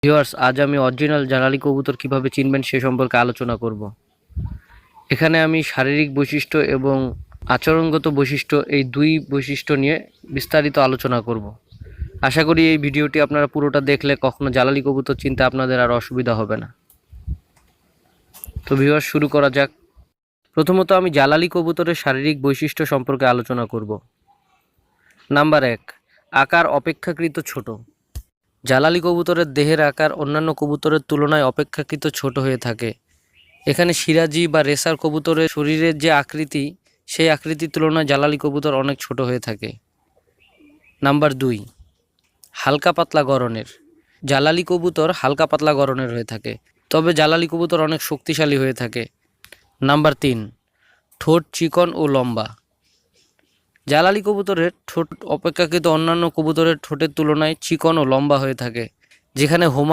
Viewers, আজ আমি original জালালি কবুতর কিভাবে চিনবেন সে সম্পর্কে আলোচনা করব। এখানে আমি শারীরিক বৈশিষ্ট্য এবং আচরণগত বৈশিষ্ট্য এই দুই বৈশিষ্ট্য নিয়ে বিস্তারিত আলোচনা করব। আশা করি এই ভিডিওটি আপনারা পুরোটা দেখলে কখনো জালালি কবুতর চিনতে আপনাদের আর অসুবিধা হবে না। তো ভিউয়ার্স, শুরু করা যাক। প্রথমত আমি জালালি কবুতরের শারীরিক বৈশিষ্ট্য সম্পর্কে আলোচনা করব। নাম্বার 1, আকার অপেক্ষাকৃত ছোট। জালালি কবুতরের দেহের আকার অন্যান্য কবুতরের তুলনায় অপেক্ষাকৃত ছোট হয়ে থাকে। এখানে সিরাজি বা রেসার কবুতরের শরীরের যে আকৃতি, সেই আকৃতির তুলনায় জালালি কবুতর অনেক ছোট হয়ে থাকে। নাম্বার 2, হালকা পাতলা গড়নের। জালালি কবুতর হালকা পাতলা গড়নের হয়ে থাকে, তবে জালালি কবুতর অনেক শক্তিশালী হয়ে থাকে। নাম্বার 3, ঠোঁট চিকন ও লম্বা। জালালি কবুতরের ঠোঁট অপেক্ষাকৃত অন্যান্য কবুতরের ঠোঁটের তুলনায় চিকন ও লম্বা হয়ে থাকে, যেখানে হোমা